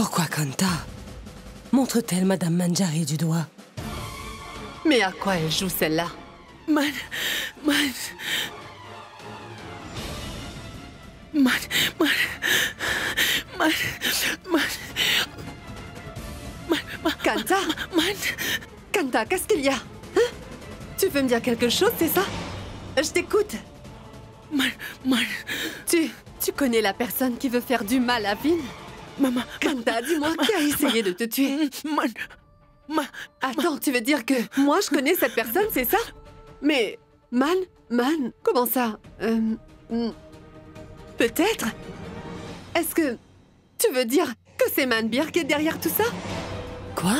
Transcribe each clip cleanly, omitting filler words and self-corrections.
Pourquoi Kanta montre-t-elle Madame Manjari du doigt? Mais à quoi elle joue celle-là? Man... Kanta? Kanta, qu'est-ce qu'il y a? Hein? Tu veux me dire quelque chose, c'est ça? Je t'écoute. Tu connais la personne qui veut faire du mal à Vin? Kanta, dis-moi, qui a essayé de te tuer? Attends, tu veux dire que moi je connais cette personne, c'est ça? Mais... Man, comment ça? Peut-être? Est-ce que... Tu veux dire que c'est Manbir qui est derrière tout ça? Quoi?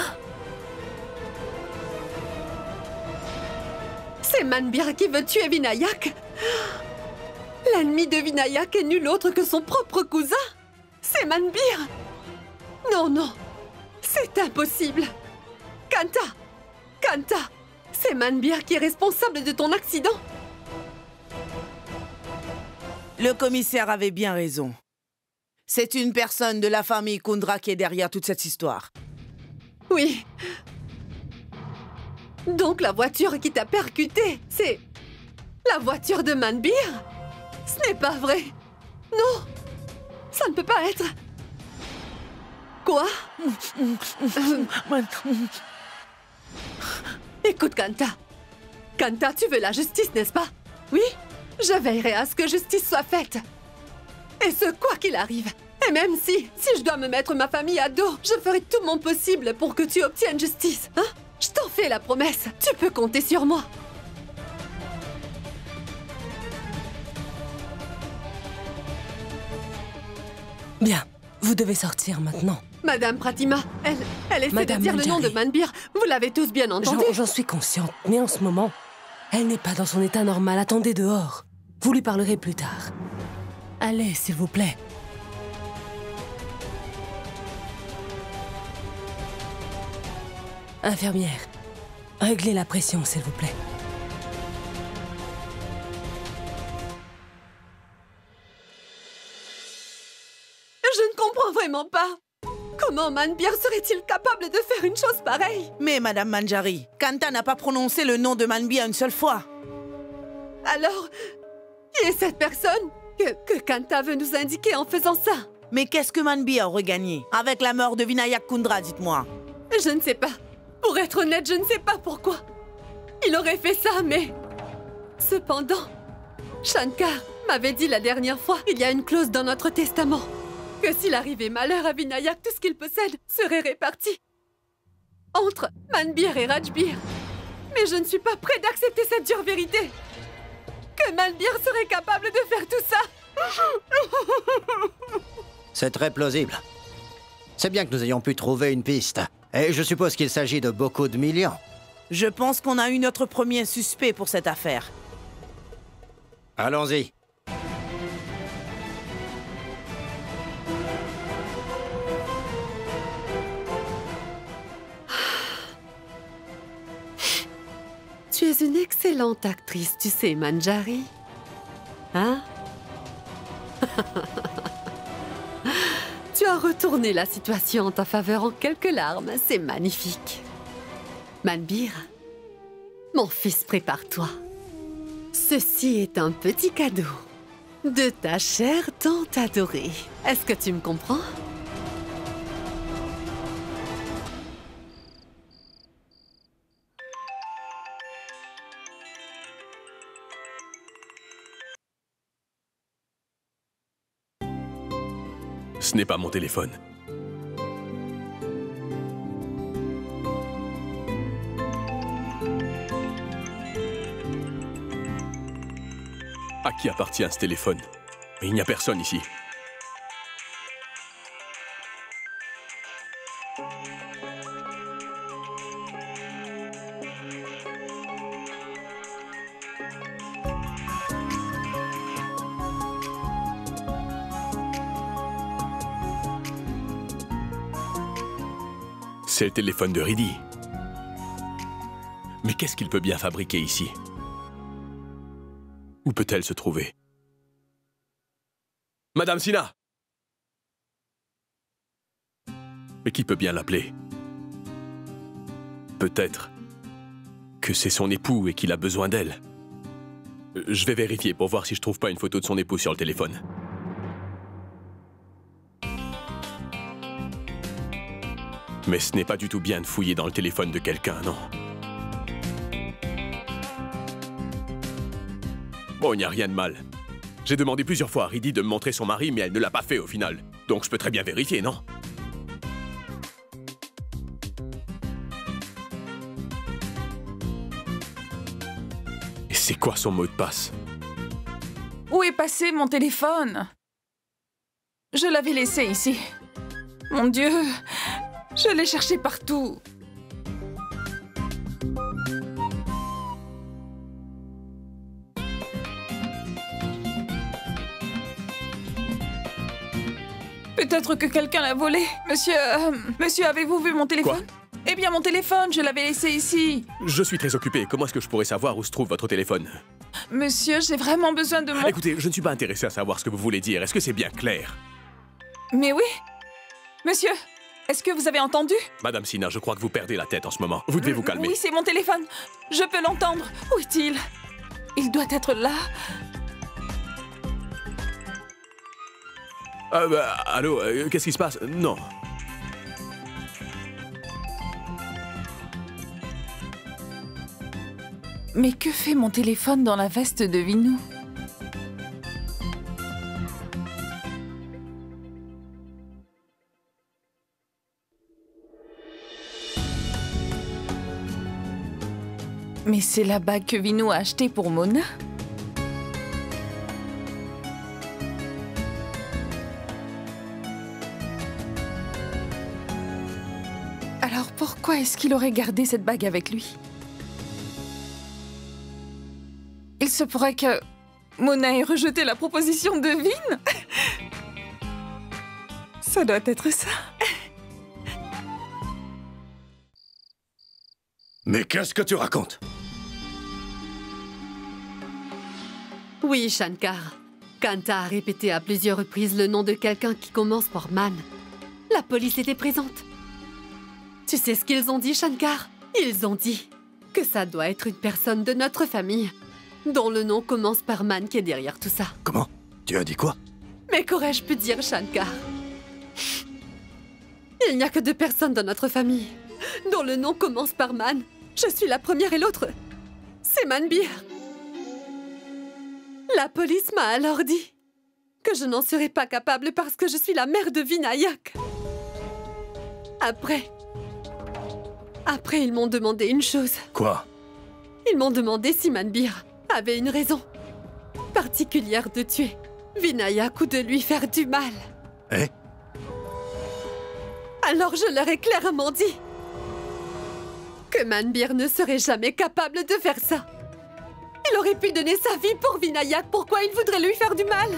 C'est Manbir qui veut tuer Vinayak? L'ennemi de Vinayak est nul autre que son propre cousin? C'est Manbir! Non, c'est impossible! Kanta! C'est Manbir qui est responsable de ton accident? Le commissaire avait bien raison. C'est une personne de la famille Kundra qui est derrière toute cette histoire. Oui. Donc la voiture qui t'a percuté, c'est... la voiture de Manbir? Ce n'est pas vrai. Non, ça ne peut pas être. Quoi? Écoute, Kanta. Kanta, tu veux la justice, n'est-ce pas? Oui? Je veillerai à ce que justice soit faite. Et ce, quoi qu'il arrive. Et même si je dois me mettre ma famille à dos, je ferai tout mon possible pour que tu obtiennes justice. Hein? Je t'en fais la promesse. Tu peux compter sur moi. Bien, vous devez sortir maintenant. Madame Pratima, elle essaie Madame de dire le nom de Manjari. Manbir. Vous l'avez tous bien entendu. J'en suis consciente, mais en ce moment, elle n'est pas dans son état normal. Attendez dehors. Vous lui parlerez plus tard. Allez, s'il vous plaît. Infirmière, réglez la pression, s'il vous plaît. Je ne comprends vraiment pas. Comment Manbir serait-il capable de faire une chose pareille? Mais Madame Manjari, Kanta n'a pas prononcé le nom de Manbir une seule fois. Alors, qui est cette personne que Kanta veut nous indiquer en faisant ça? Mais qu'est-ce que Manbir aurait gagné avec la mort de Vinayak Kundra, dites-moi? Je ne sais pas. Pour être honnête, je ne sais pas pourquoi. Il aurait fait ça, mais... Cependant, Shankar m'avait dit la dernière fois, il y a une clause dans notre testament, que s'il arrivait malheur à Vinayak, tout ce qu'il possède serait réparti entre Manbir et Rajbir. Mais je ne suis pas prêt d'accepter cette dure vérité. Que Manbir serait capable de faire tout ça. C'est très plausible. C'est bien que nous ayons pu trouver une piste. Et je suppose qu'il s'agit de beaucoup de millions. Je pense qu'on a eu notre premier suspect pour cette affaire. Allons-y. Tu es une excellente actrice, tu sais, Manjari. Hein? Tu as retourné la situation en ta faveur en quelques larmes. C'est magnifique. Manbir, mon fils, prépare-toi. Ceci est un petit cadeau de ta chère tante adorée. Est-ce que tu me comprends? Ce n'est pas mon téléphone. À qui appartient ce téléphone? Il n'y a personne ici. C'est le téléphone de Riddhi. Mais qu'est-ce qu'il peut bien fabriquer ici? Où peut-elle se trouver? Madame Sina! Mais qui peut bien l'appeler? Peut-être que c'est son époux et qu'il a besoin d'elle. Je vais vérifier pour voir si je trouve pas une photo de son époux sur le téléphone. Mais ce n'est pas du tout bien de fouiller dans le téléphone de quelqu'un, non? Bon, il n'y a rien de mal. J'ai demandé plusieurs fois à Riddy de me montrer son mari, mais elle ne l'a pas fait au final. Donc je peux très bien vérifier, non? Et c'est quoi son mot de passe? Où est passé mon téléphone? Je l'avais laissé ici. Mon Dieu, je l'ai cherché partout. Peut-être que quelqu'un l'a volé. Monsieur, avez-vous vu mon téléphone? Eh bien, mon téléphone, je l'avais laissé ici. Je suis très occupé. Comment est-ce que je pourrais savoir où se trouve votre téléphone? Monsieur, j'ai vraiment besoin de mon... Écoutez, je ne suis pas intéressé à savoir ce que vous voulez dire. Est-ce que c'est bien clair? Mais oui. Monsieur, est-ce que vous avez entendu? Madame Sina, je crois que vous perdez la tête en ce moment. Vous devez vous calmer. Oui, c'est mon téléphone. Je peux l'entendre. Où est-il? Il doit être là. Allô, qu'est-ce qui se passe? Non. Mais que fait mon téléphone dans la veste de Vinou? Mais c'est la bague que Vinou a achetée pour Mona. Alors pourquoi est-ce qu'il aurait gardé cette bague avec lui? Il se pourrait que Mona ait rejeté la proposition de Vin. Ça doit être ça. Mais qu'est-ce que tu racontes? Oui, Shankar. Kanta a répété à plusieurs reprises le nom de quelqu'un qui commence par Man. La police était présente. Tu sais ce qu'ils ont dit, Shankar? Ils ont dit que ça doit être une personne de notre famille, dont le nom commence par Man qui est derrière tout ça. Comment? Tu as dit quoi? Mais qu'aurais-je pu dire, Shankar? Il n'y a que 2 personnes dans notre famille dont le nom commence par Man. Je suis la première et l'autre, c'est Manbir. La police m'a alors dit que je n'en serais pas capable parce que je suis la mère de Vinayak. Après, ils m'ont demandé une chose. Quoi? Ils m'ont demandé si Manbir avait une raison particulière de tuer Vinayak ou de lui faire du mal. Eh? Alors je leur ai clairement dit que Manbir ne serait jamais capable de faire ça. Il aurait pu donner sa vie pour Vinayak, pourquoi il voudrait lui faire du mal?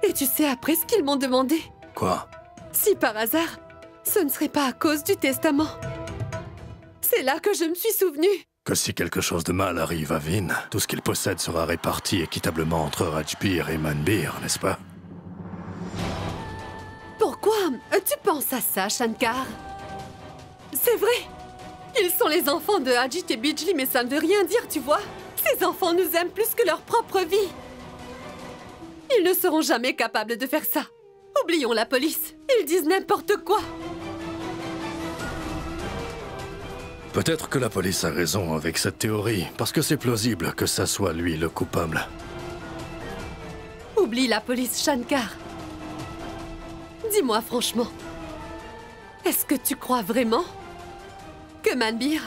Et tu sais après ce qu'ils m'ont demandé? Quoi? Si par hasard, ce ne serait pas à cause du testament. C'est là que je me suis souvenue. Que si quelque chose de mal arrive à Vin, tout ce qu'il possède sera réparti équitablement entre Rajbir et Manbir, n'est-ce pas? Pourquoi tu penses à ça, Shankar? C'est vrai. Ils sont les enfants de Ajit et Bijli, mais ça ne veut rien dire, tu vois. Ces enfants nous aiment plus que leur propre vie. Ils ne seront jamais capables de faire ça. Oublions la police. Ils disent n'importe quoi. Peut-être que la police a raison avec cette théorie, parce que c'est plausible que ça soit lui le coupable. Oublie la police, Shankar. Dis-moi franchement, est-ce que tu crois vraiment que Manbir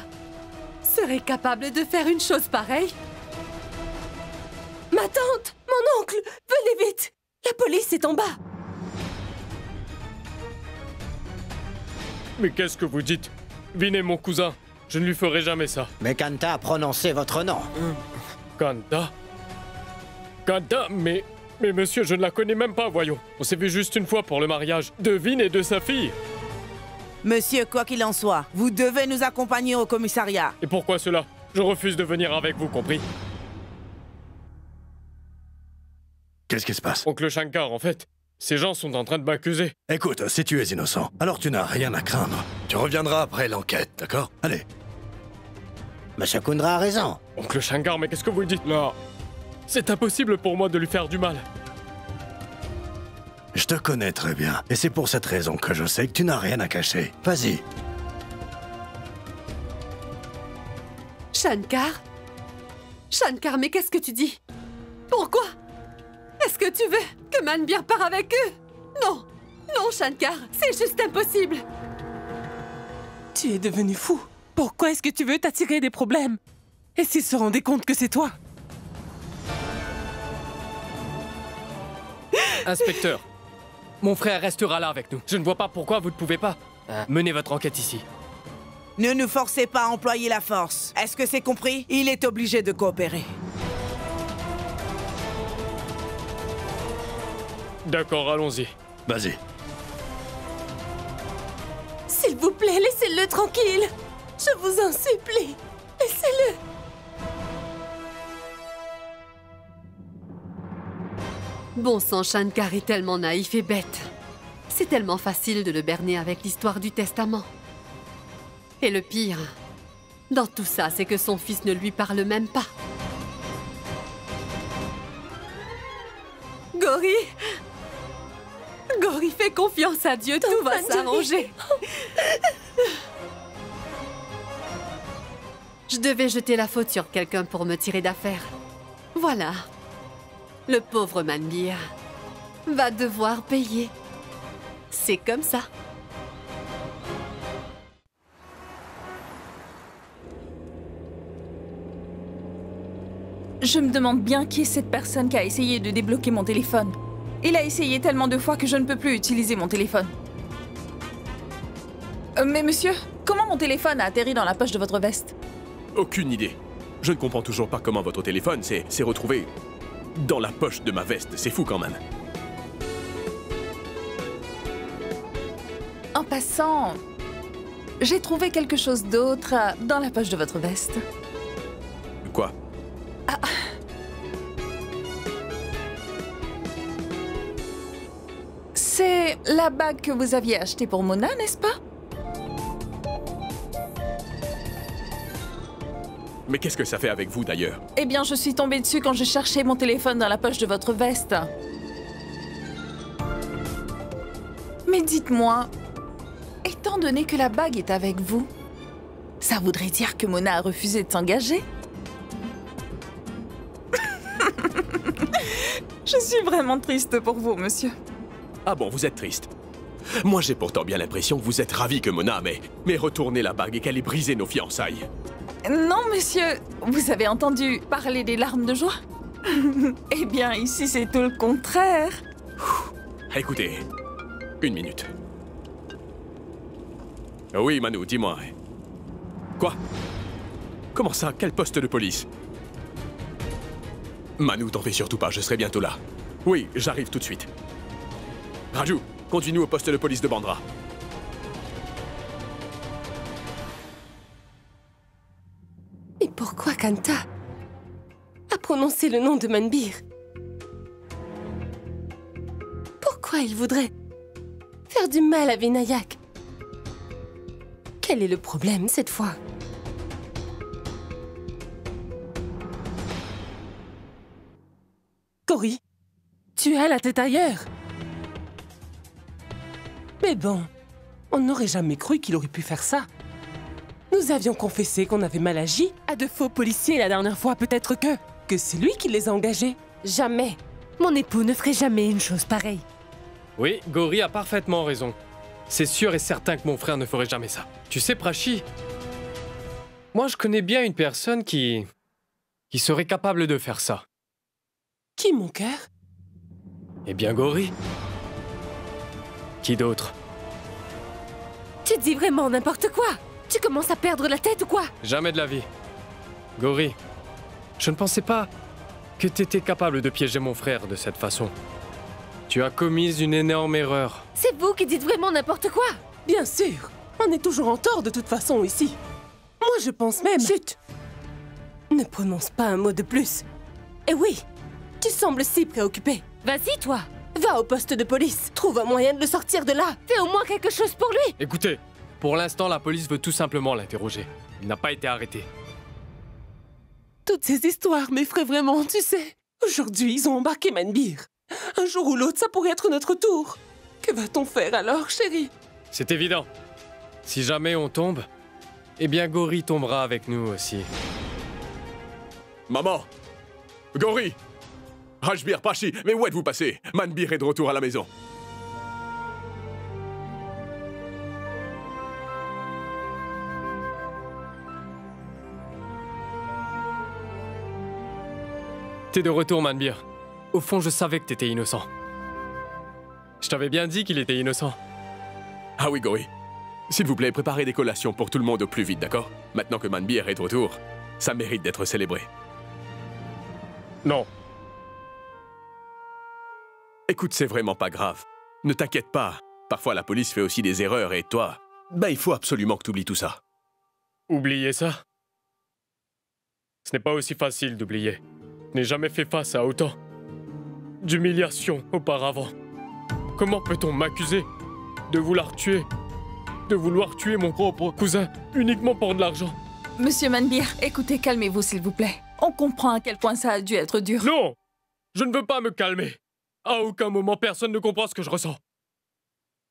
serait capable de faire une chose pareille? Ma tante! Mon oncle! Venez vite! La police est en bas! Mais qu'est-ce que vous dites? Vin est mon cousin. Je ne lui ferai jamais ça. Mais Kanta a prononcé votre nom. Kanta? Kanta? Mais monsieur, je ne la connais même pas, voyons. On s'est vu juste une fois pour le mariage de Vin et de sa fille. Monsieur, quoi qu'il en soit, vous devez nous accompagner au commissariat. Et pourquoi cela? Je refuse de venir avec vous, compris? Qu'est-ce qui se passe? Oncle Shankar, en fait, ces gens sont en train de m'accuser. Écoute, si tu es innocent, alors tu n'as rien à craindre. Tu reviendras après l'enquête, d'accord? Allez. Monsieur Kundra a raison. Oncle Shankar, mais qu'est-ce que vous dites là? C'est impossible pour moi de lui faire du mal. Je te connais très bien, et c'est pour cette raison que je sais que tu n'as rien à cacher. Vas-y. Shankar? Shankar, mais qu'est-ce que tu dis? Pourquoi? Est-ce que tu veux que Manbir part avec eux? Non! Non, Shankar, c'est juste impossible! Tu es devenu fou. Pourquoi est-ce que tu veux t'attirer des problèmes? Et s'ils se rendaient compte que c'est toi? Inspecteur, mon frère restera là avec nous. Je ne vois pas pourquoi vous ne pouvez pas mener votre enquête ici. Ne nous forcez pas à employer la force. Est-ce que c'est compris? Il est obligé de coopérer. D'accord, allons-y. Vas-y. S'il vous plaît, laissez-le tranquille. Je vous en supplie. Laissez-le. Bon sang, Shankar est tellement naïf et bête. C'est tellement facile de le berner avec l'histoire du testament. Et le pire, dans tout ça, c'est que son fils ne lui parle même pas. Gauri! Gauri, fais confiance à Dieu, tout va s'arranger. Je devais jeter la faute sur quelqu'un pour me tirer d'affaire. Voilà. Le pauvre Manbir va devoir payer. C'est comme ça. Je me demande bien qui est cette personne qui a essayé de débloquer mon téléphone. Il a essayé tellement de fois que je ne peux plus utiliser mon téléphone. Mais monsieur, comment mon téléphone a atterri dans la poche de votre veste? Aucune idée. Je ne comprends toujours pas comment votre téléphone s'est retrouvé dans la poche de ma veste. C'est fou quand même. En passant, j'ai trouvé quelque chose d'autre dans la poche de votre veste. Quoi? C'est la bague que vous aviez achetée pour Mona, n'est-ce pas? Mais qu'est-ce que ça fait avec vous d'ailleurs? Eh bien, je suis tombée dessus quand je cherchais mon téléphone dans la poche de votre veste. Mais dites-moi, étant donné que la bague est avec vous, ça voudrait dire que Mona a refusé de s'engager? Je suis vraiment triste pour vous, monsieur. Ah bon, vous êtes triste. Moi, j'ai pourtant bien l'impression que vous êtes ravi que Mona mais retournez la bague et qu'elle ait brisé nos fiançailles. Non, monsieur, vous avez entendu parler des larmes de joie? Eh bien, ici, c'est tout le contraire. Écoutez, une minute. Oui, Manu, dis-moi. Quoi? Comment ça? Quel poste de police? Manu, t'en fais surtout pas, je serai bientôt là. Oui, j'arrive tout de suite. Raju, continue au poste de police de Bandra. Mais pourquoi Kanta a prononcé le nom de Manbir? Pourquoi il voudrait faire du mal à Vinayak? Quel est le problème cette fois? Gauri, tu as la tête ailleurs. Mais bon, on n'aurait jamais cru qu'il aurait pu faire ça. Nous avions confessé qu'on avait mal agi à de faux policiers la dernière fois, peut-être que c'est lui qui les a engagés. Jamais. Mon époux ne ferait jamais une chose pareille. Oui, Gauri a parfaitement raison. C'est sûr et certain que mon frère ne ferait jamais ça. Tu sais, Prachi, moi je connais bien une personne qui serait capable de faire ça. Qui, mon cœur? Eh bien, Gauri. Qui d'autre? Tu dis vraiment n'importe quoi. Tu commences à perdre la tête ou quoi? Jamais de la vie. Gauri, je ne pensais pas que tu étais capable de piéger mon frère de cette façon. Tu as commis une énorme erreur. C'est vous qui dites vraiment n'importe quoi. Bien sûr. On est toujours en tort de toute façon ici. Moi, je pense même... Chut! Ne prononce pas un mot de plus. Et oui, tu sembles si préoccupé. Vas-y, toi. Va au poste de police. Trouve un moyen de le sortir de là. Fais au moins quelque chose pour lui. Écoutez, pour l'instant, la police veut tout simplement l'interroger. Il n'a pas été arrêté. Toutes ces histoires m'effraient vraiment, tu sais. Aujourd'hui, ils ont embarqué Manbir. Un jour ou l'autre, ça pourrait être notre tour. Que va-t-on faire alors, chérie? C'est évident. Si jamais on tombe, eh bien Gori tombera avec nous aussi. Maman! Gori! Rajbir, Prachi, mais où êtes-vous passé? Manbir est de retour à la maison. T'es de retour, Manbir. Au fond, je savais que t'étais innocent. Je t'avais bien dit qu'il était innocent. Ah oui, Gori. S'il vous plaît, préparez des collations pour tout le monde au plus vite, d'accord? Maintenant que Manbir est de retour, ça mérite d'être célébré. Non. Écoute, c'est vraiment pas grave. Ne t'inquiète pas. Parfois, la police fait aussi des erreurs et toi... il faut absolument que t'oublies tout ça. Oubliez ça? Ce n'est pas aussi facile d'oublier. Je n'ai jamais fait face à autant d'humiliation auparavant. Comment peut-on m'accuser de vouloir tuer mon propre cousin uniquement pour de l'argent? Monsieur Manbir, écoutez, calmez-vous s'il vous plaît. On comprend à quel point ça a dû être dur. Non! Je ne veux pas me calmer. À aucun moment, personne ne comprend ce que je ressens.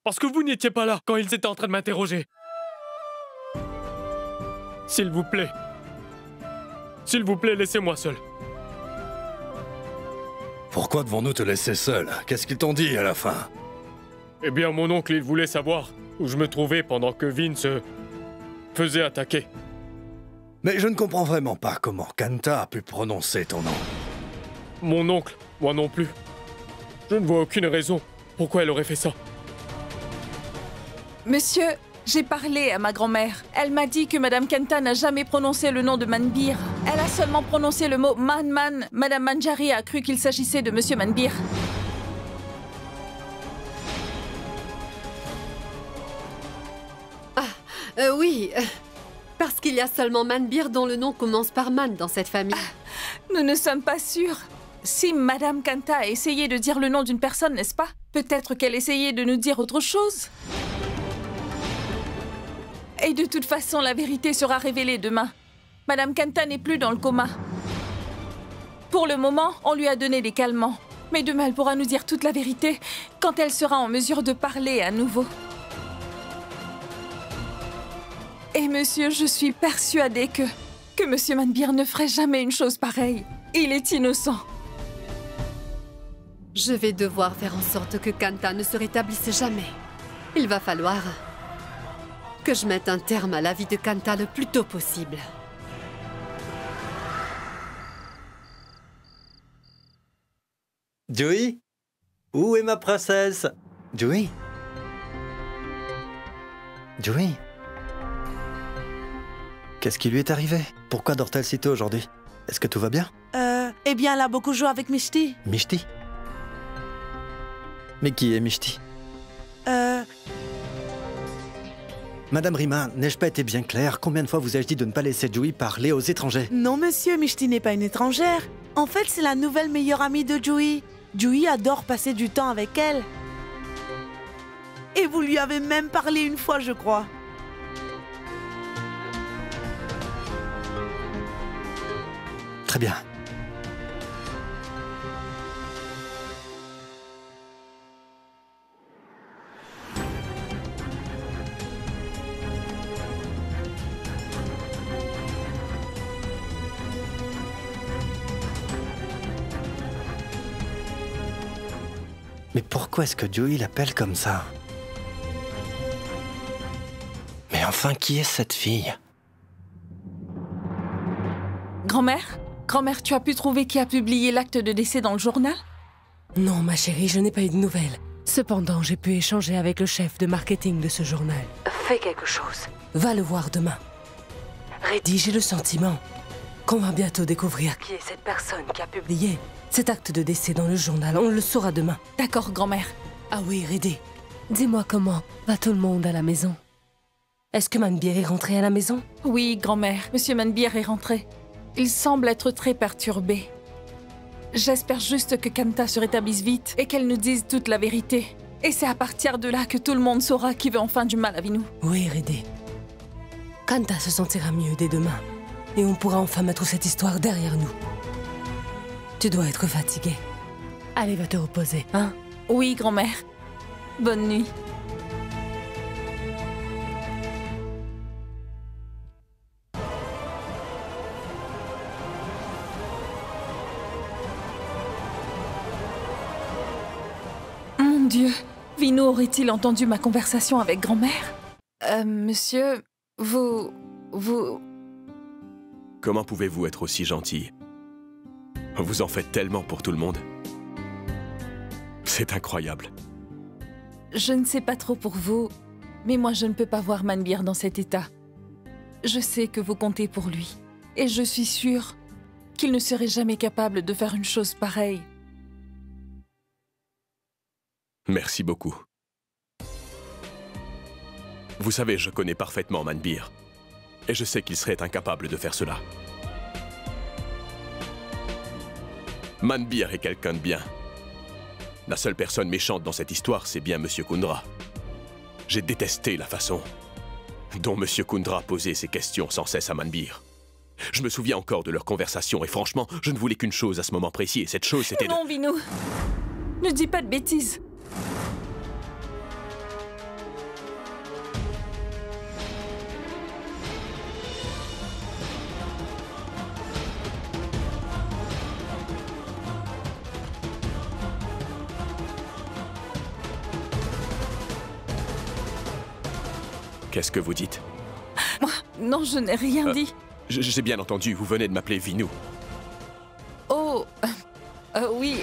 Parce que vous n'étiez pas là quand ils étaient en train de m'interroger. S'il vous plaît, laissez-moi seul. Pourquoi devons-nous te laisser seul? Qu'est-ce qu'ils t'ont dit à la fin? Eh bien, mon oncle, il voulait savoir où je me trouvais pendant que Vin se faisait attaquer. Mais je ne comprends vraiment pas comment Kanta a pu prononcer ton nom. Mon oncle, moi non plus. Je ne vois aucune raison pourquoi elle aurait fait ça. Monsieur, j'ai parlé à ma grand-mère. Elle m'a dit que Madame Kanta n'a jamais prononcé le nom de Manbir. Elle a seulement prononcé le mot Man. Madame Manjari a cru qu'il s'agissait de Monsieur Manbir. Oui, parce qu'il y a seulement Manbir dont le nom commence par Man dans cette famille. Nous ne sommes pas sûrs. Si Madame Kanta a essayé de dire le nom d'une personne, n'est-ce pas? Peut-être qu'elle essayait de nous dire autre chose. Et de toute façon, la vérité sera révélée demain. Madame Kanta n'est plus dans le coma. Pour le moment, on lui a donné des calmants. Mais demain, elle pourra nous dire toute la vérité quand elle sera en mesure de parler à nouveau. Et monsieur, je suis persuadée que monsieur Manbir ne ferait jamais une chose pareille. Il est innocent. Je vais devoir faire en sorte que Kanta ne se rétablisse jamais. Il va falloir que je mette un terme à la vie de Kanta le plus tôt possible. Joey? Où est ma princesse? Joey? Joey? Qu'est-ce qui lui est arrivé? Pourquoi dort-elle si tôt aujourd'hui? Est-ce que tout va bien? Eh bien, elle a beaucoup joué avec Mishti. Mishti? Mais qui est Mishti? Madame Rima, n'ai-je pas été bien clair? Combien de fois vous ai-je dit de ne pas laisser Joey parler aux étrangers? Non, monsieur, Mishti n'est pas une étrangère. En fait, c'est la nouvelle meilleure amie de Joey. Joey adore passer du temps avec elle. Et vous lui avez même parlé une fois, je crois. Très bien. Mais pourquoi est-ce que Joey l'appelle comme ça? Mais enfin, qui est cette fille? Grand-mère? Grand-mère, tu as pu trouver qui a publié l'acte de décès dans le journal? Non, ma chérie, je n'ai pas eu de nouvelles. Cependant, j'ai pu échanger avec le chef de marketing de ce journal. Fais quelque chose. Va le voir demain. Reddy, j'ai le sentiment qu'on va bientôt découvrir qui est cette personne qui a publié cet acte de décès dans le journal. On le saura demain. D'accord, grand-mère. Ah oui, Reddy. Dis-moi comment va tout le monde à la maison? Est-ce que Manbir est rentré à la maison? Oui, grand-mère. Monsieur Manbir est rentré. Il semble être très perturbé. J'espère juste que Kanta se rétablisse vite et qu'elle nous dise toute la vérité. Et c'est à partir de là que tout le monde saura qui veut enfin du mal à Vinu. Oui, Ridé. Kanta se sentira mieux dès demain. Et on pourra enfin mettre cette histoire derrière nous. Tu dois être fatiguée. Allez, va te reposer, hein? Oui, grand-mère. Bonne nuit. Mon Dieu, Vinu aurait-il entendu ma conversation avec grand-mère? Monsieur, vous... Comment pouvez-vous être aussi gentil? Vous en faites tellement pour tout le monde. C'est incroyable. Je ne sais pas trop pour vous, mais moi je ne peux pas voir Manbir dans cet état. Je sais que vous comptez pour lui, et je suis sûre qu'il ne serait jamais capable de faire une chose pareille. Merci beaucoup. Vous savez, je connais parfaitement Manbir, et je sais qu'il serait incapable de faire cela. Manbir est quelqu'un de bien. La seule personne méchante dans cette histoire, c'est bien Monsieur Kundra. J'ai détesté la façon dont Monsieur Kundra posait ses questions sans cesse à Manbir. Je me souviens encore de leur conversation, et franchement, je ne voulais qu'une chose à ce moment précis, et cette chose, c'était Non, Vinu, ne dis pas de bêtises. Qu'est-ce que vous dites? Non, je n'ai rien dit. J'ai bien entendu, vous venez de m'appeler Vinu. Oh, oui,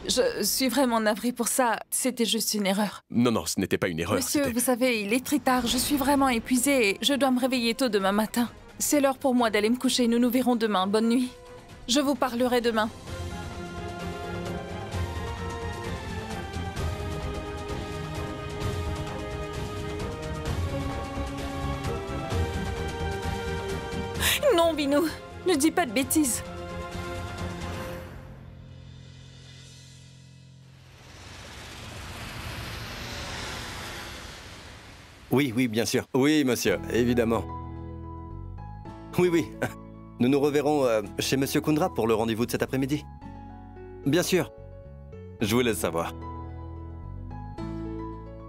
je suis vraiment navrée pour ça. C'était juste une erreur. Non, non, ce n'était pas une erreur. Monsieur, vous savez, il est très tard. Je suis vraiment épuisée et je dois me réveiller tôt demain matin. C'est l'heure pour moi d'aller me coucher. Nous nous verrons demain. Bonne nuit. Je vous parlerai demain. Non, Vinu, ne dis pas de bêtises. Oui, oui, bien sûr. Oui, monsieur, évidemment. Oui, oui. Nous nous reverrons chez Monsieur Kundra pour le rendez-vous de cet après-midi. Bien sûr. Je vous laisse savoir.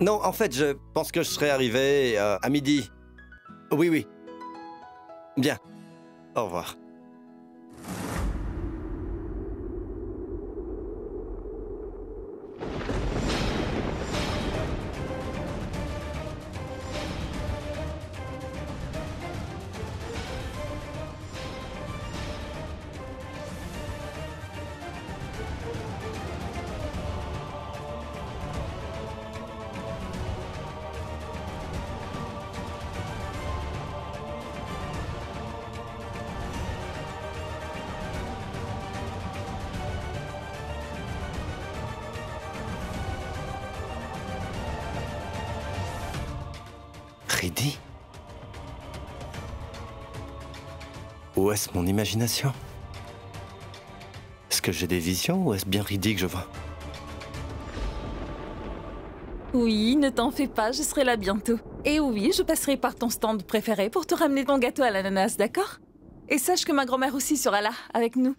Non, en fait, je pense que je serai arrivé à midi. Oui, oui. Bien. Au revoir. Riddy? Ou est-ce mon imagination? Est-ce que j'ai des visions ou est-ce bien Riddy que je vois? Oui, ne t'en fais pas, je serai là bientôt. Et oui, je passerai par ton stand préféré pour te ramener ton gâteau à l'ananas, d'accord? Et sache que ma grand-mère aussi sera là, avec nous.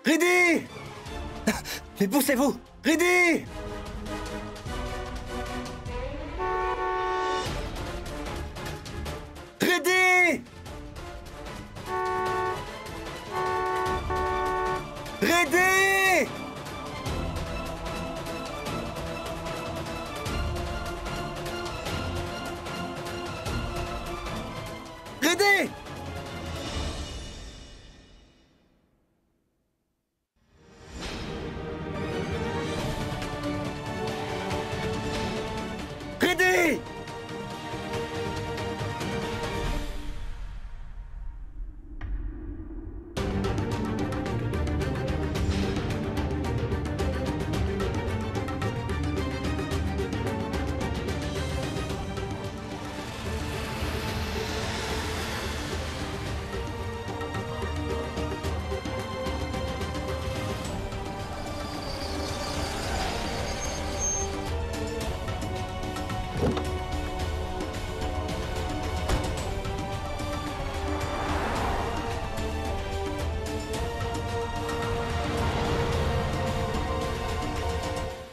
Riddy! Mais poussez-vous! Riddy! Riddy! Riddy! Riddy! Riddy!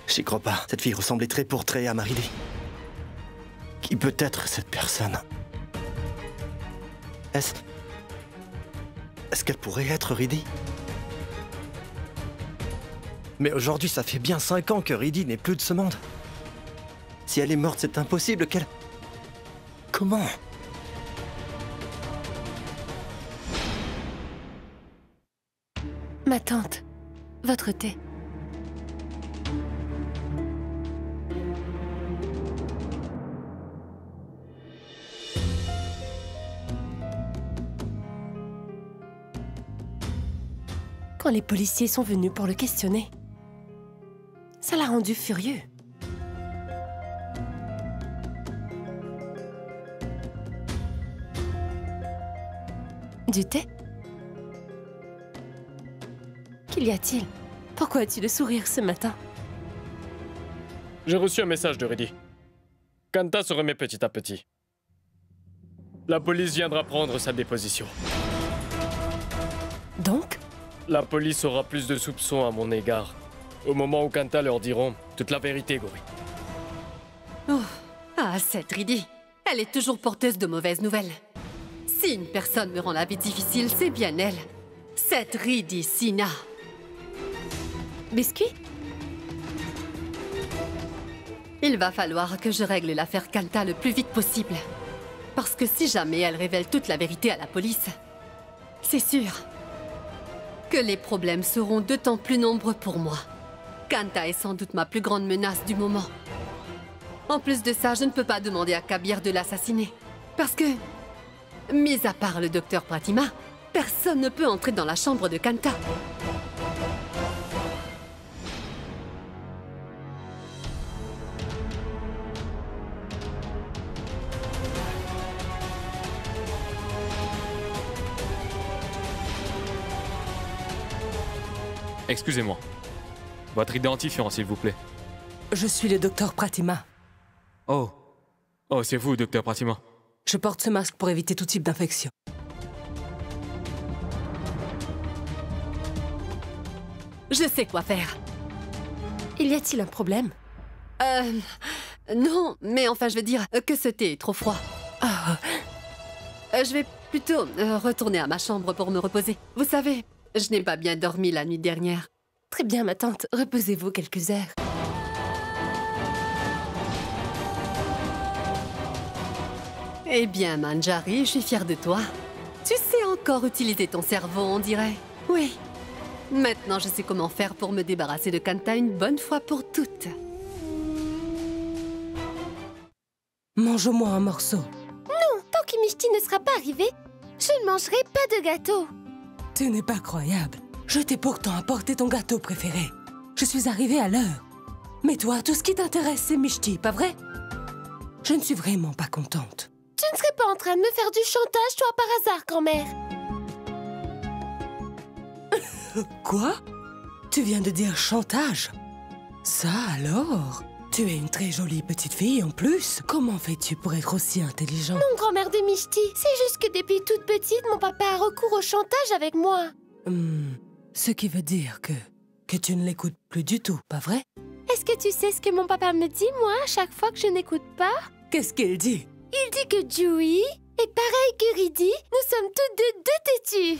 J'y crois pas. Cette fille ressemblait trait pour trait à Maridi. Qui peut être cette personne? Est-ce qu'elle pourrait être Ridi? Mais aujourd'hui, ça fait bien 5 ans que Ridi n'est plus de ce monde. Si elle est morte, c'est impossible qu'elle... Comment? Ma tante, votre thé. Quand les policiers sont venus pour le questionner, ça l'a rendu furieux. Du thé? Qu'y a-t-il? Pourquoi as-tu le sourire ce matin? J'ai reçu un message de Ridi. Kanta se remet petit à petit. La police viendra prendre sa déposition. Donc? La police aura plus de soupçons à mon égard. Au moment où Kanta leur diront toute la vérité, Gori. Oh, ah, cette Ridi. Elle est toujours porteuse de mauvaises nouvelles. Si une personne me rend la vie difficile, c'est bien elle. Cette Ridi Sina. Biscuit? Il va falloir que je règle l'affaire Kanta le plus vite possible. Parce que si jamais elle révèle toute la vérité à la police, c'est sûr que les problèmes seront d'autant plus nombreux pour moi. Kanta est sans doute ma plus grande menace du moment. En plus de ça, je ne peux pas demander à Kabir de l'assassiner. Parce que, mis à part le docteur Pratima, personne ne peut entrer dans la chambre de Kanta. Excusez-moi. Votre identifiant, s'il vous plaît. Je suis le docteur Pratima. Oh. Oh, c'est vous, docteur Pratima. Je porte ce masque pour éviter tout type d'infection. Je sais quoi faire. Y a-t-il un problème? Non, mais enfin, je veux dire que ce thé est trop froid. Je vais plutôt retourner à ma chambre pour me reposer. Vous savez, je n'ai pas bien dormi la nuit dernière. Très bien, ma tante. Reposez-vous quelques heures. Eh bien, Manjari, je suis fière de toi. Tu sais encore utiliser ton cerveau, on dirait. Oui. Maintenant, je sais comment faire pour me débarrasser de Kanta une bonne fois pour toutes. Mange-moi un morceau. Non, tant que Mishti ne sera pas arrivé, je ne mangerai pas de gâteau. Tu n'es pas croyable. Je t'ai pourtant apporté ton gâteau préféré. Je suis arrivée à l'heure. Mais toi, tout ce qui t'intéresse, c'est Mishti, pas vrai? Je ne suis vraiment pas contente. Tu ne serais pas en train de me faire du chantage, toi, par hasard, grand-mère? Quoi? Tu viens de dire chantage? Ça alors? Tu es une très jolie petite fille en plus. Comment fais-tu pour être aussi intelligente? Non, grand-mère de Mishti. C'est juste que depuis toute petite, mon papa a recours au chantage avec moi. Ce qui veut dire que tu ne l'écoutes plus du tout, pas vrai? Est-ce que tu sais ce que mon papa me dit, moi, à chaque fois que je n'écoute pas? Qu'est-ce qu'il dit? Il dit que Joey est pareil que Ridi. Nous sommes toutes deux têtus.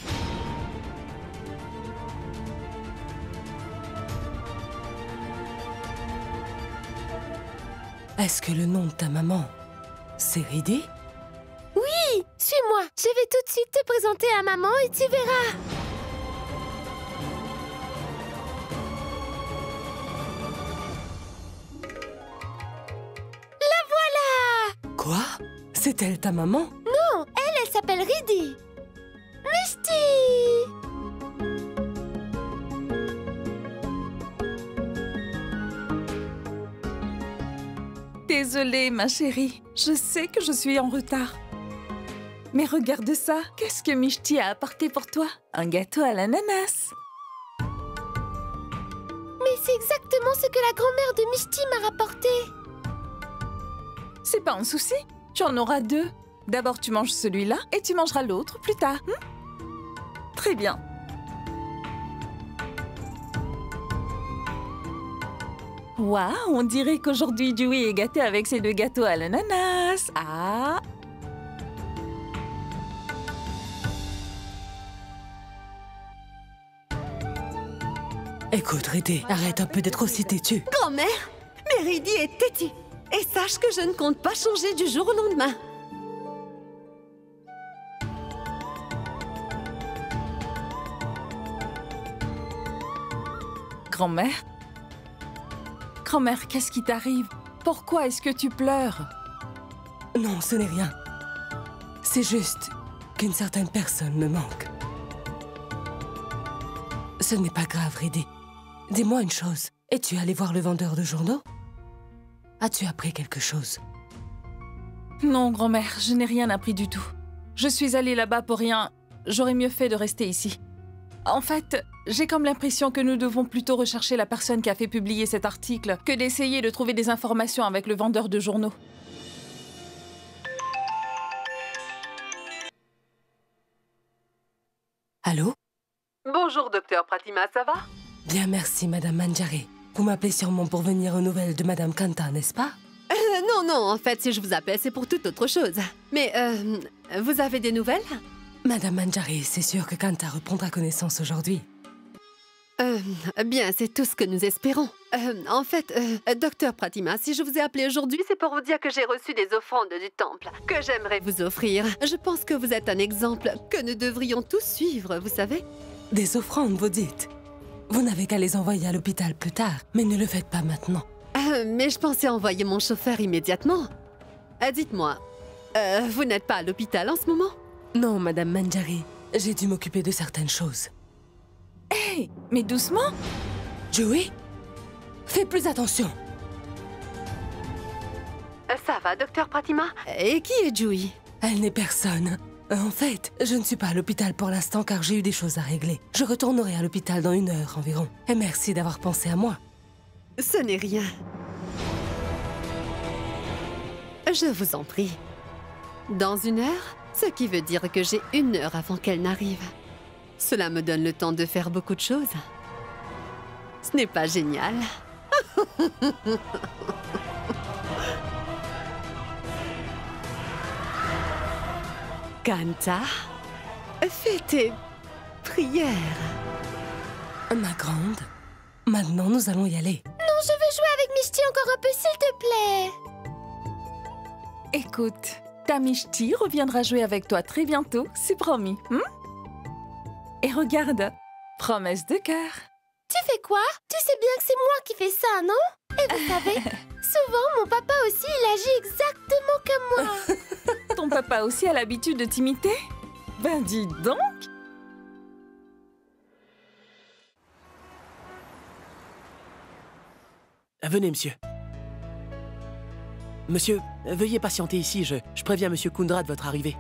Est-ce que le nom de ta maman, c'est Ridi? Oui, suis-moi. Je vais tout de suite te présenter à maman et tu verras. La voilà! Quoi? C'est elle ta maman? Non, elle s'appelle Ridi. Mishti! Désolée, ma chérie. Je sais que je suis en retard. Mais regarde ça. Qu'est-ce que Mishti a apporté pour toi? Un gâteau à l'ananas. Mais c'est exactement ce que la grand-mère de Mishti m'a rapporté. C'est pas un souci. Tu en auras 2. D'abord, tu manges celui-là et tu mangeras l'autre plus tard. Très bien. Waouh, on dirait qu'aujourd'hui, Dewey est gâté avec ses 2 gâteaux à l'ananas. Ah! Écoute, Riddy, arrête un peu d'être aussi têtue. Grand-mère, mais Riddy est têtue. Et sache que je ne compte pas changer du jour au lendemain. Grand-mère? Grand-mère, qu'est-ce qui t'arrive? Pourquoi est-ce que tu pleures? Non, ce n'est rien. C'est juste qu'une certaine personne me manque. Ce n'est pas grave, Riddy. Dis-moi une chose. Es-tu allé voir le vendeur de journaux? As-tu appris quelque chose? Non, grand-mère, je n'ai rien appris du tout. Je suis allée là-bas pour rien. J'aurais mieux fait de rester ici. En fait, j'ai comme l'impression que nous devons plutôt rechercher la personne qui a fait publier cet article que d'essayer de trouver des informations avec le vendeur de journaux. Allô? Bonjour, docteur Pratima, ça va? Bien, merci, Madame Manjari. Vous m'appelez sûrement pour venir aux nouvelles de Madame Kanta, n'est-ce pas? Non, en fait, si je vous appelle, c'est pour toute autre chose. Mais, vous avez des nouvelles? Madame Manjari, c'est sûr que Kanta reprendra connaissance aujourd'hui. Bien, c'est tout ce que nous espérons. En fait, docteur Pratima, si je vous ai appelé aujourd'hui, c'est pour vous dire que j'ai reçu des offrandes du temple que j'aimerais vous offrir. Je pense que vous êtes un exemple que nous devrions tous suivre, vous savez? Des offrandes, vous dites? Vous n'avez qu'à les envoyer à l'hôpital plus tard, mais ne le faites pas maintenant. Mais je pensais envoyer mon chauffeur immédiatement. Dites-moi, vous n'êtes pas à l'hôpital en ce moment? Non, Madame Manjari, j'ai dû m'occuper de certaines choses. Hey, mais doucement! Joey, fais plus attention. Ça va, docteur Pratima? Et qui est Joey? Elle n'est personne. En fait, je ne suis pas à l'hôpital pour l'instant car j'ai eu des choses à régler. Je retournerai à l'hôpital dans 1 heure environ. Et merci d'avoir pensé à moi. Ce n'est rien. Je vous en prie. Dans 1 heure, ce qui veut dire que j'ai 1 heure avant qu'elle n'arrive. Cela me donne le temps de faire beaucoup de choses. Ce n'est pas génial. Kanta, fais tes prières. Ma grande, maintenant nous allons y aller. Non, je veux jouer avec Mishti encore un peu, s'il te plaît. Écoute, ta Mishti reviendra jouer avec toi très bientôt, c'est promis. Et regarde, promesse de cœur. Tu fais quoi? Tu sais bien que c'est moi qui fais ça, non? Et vous savez, souvent mon papa aussi, il agit exactement comme moi. Ton papa aussi a l'habitude de t'imiter? Ben dis donc! Venez, monsieur. Monsieur, veuillez patienter ici, je préviens monsieur Kundra de votre arrivée.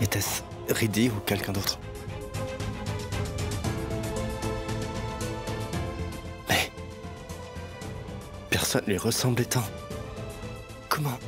Était-ce Riddy ou quelqu'un d'autre? Mais... personne lui ressemblait tant. Comment?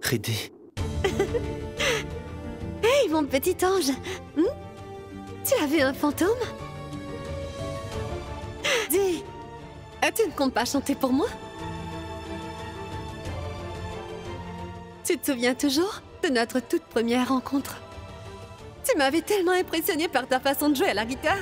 Riddy. Hey, mon petit ange! Tu avais un fantôme? Dis, tu ne comptes pas chanter pour moi? Tu te souviens toujours de notre toute première rencontre? Tu m'avais tellement impressionnée par ta façon de jouer à la guitare.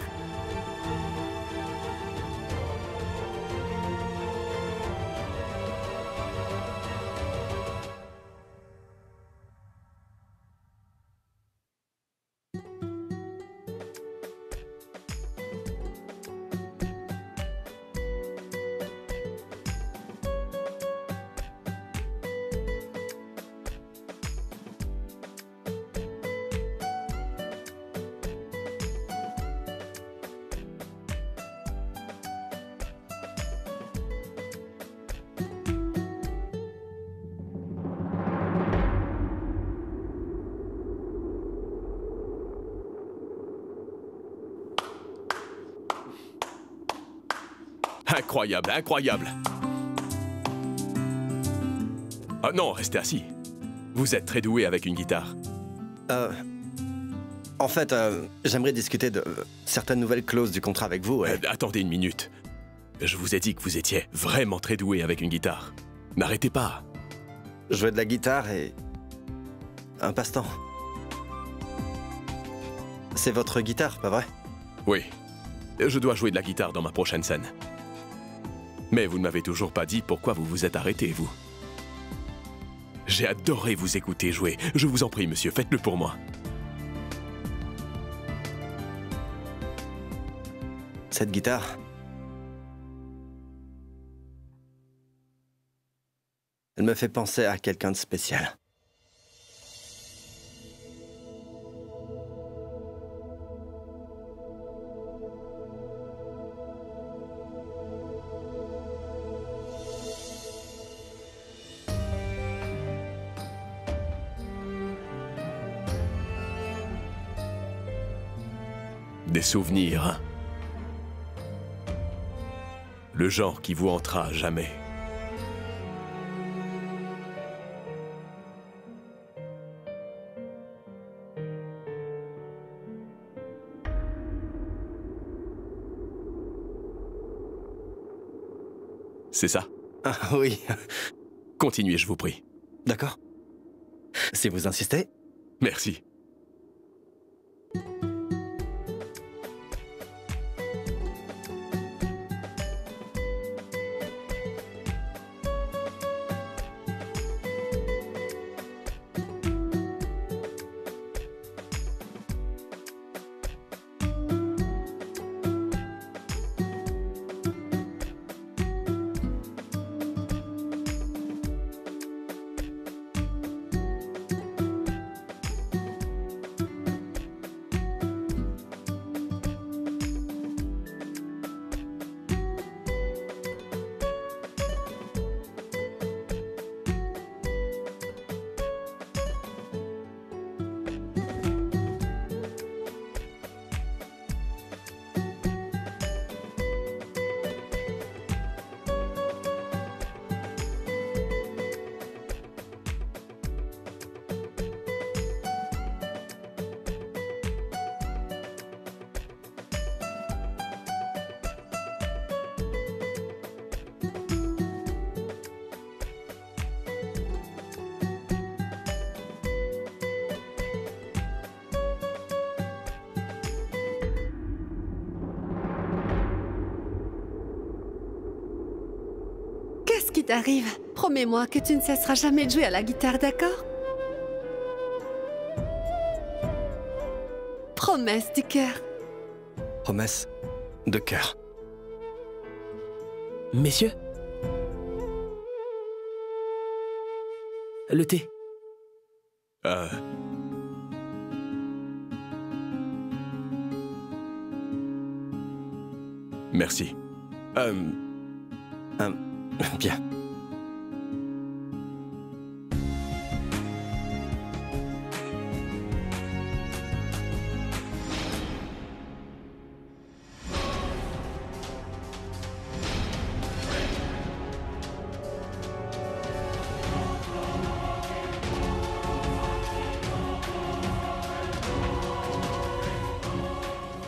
Incroyable, incroyable. Ah non, restez assis. Vous êtes très doué avec une guitare. En fait, j'aimerais discuter de certaines nouvelles clauses du contrat avec vous. Attendez une minute. Je vous ai dit que vous étiez vraiment très doué avec une guitare. N'arrêtez pas. Jouer de la guitare est un passe-temps. C'est votre guitare, pas vrai? Oui. Je dois jouer de la guitare dans ma prochaine scène. Mais vous ne m'avez toujours pas dit pourquoi vous vous êtes arrêté, vous. J'ai adoré vous écouter jouer. Je vous en prie, monsieur, faites-le pour moi. Cette guitare... elle me fait penser à quelqu'un de spécial. Des souvenirs, hein? Le genre qui vous hantera jamais. C'est ça? Ah oui. Continuez, je vous prie. D'accord. Si vous insistez. Merci. Qu'est-ce qui t'arrive? Promets-moi que tu ne cesseras jamais de jouer à la guitare, d'accord? Promesse du cœur. Promesse de cœur. Messieurs? Le thé. Merci. Bien.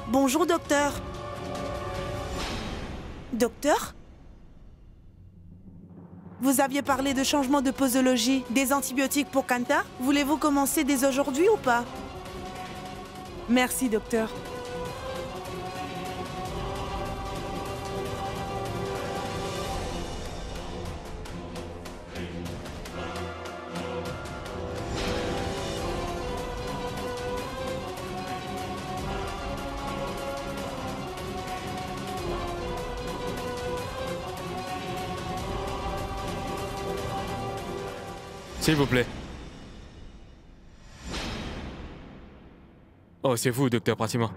Bonjour, docteur. Docteur? Vous aviez parlé de changement de posologie, des antibiotiques pour Kanta. Voulez-vous commencer dès aujourd'hui ou pas? Merci, docteur. S'il vous plaît. Oh, c'est vous, docteur Pratima.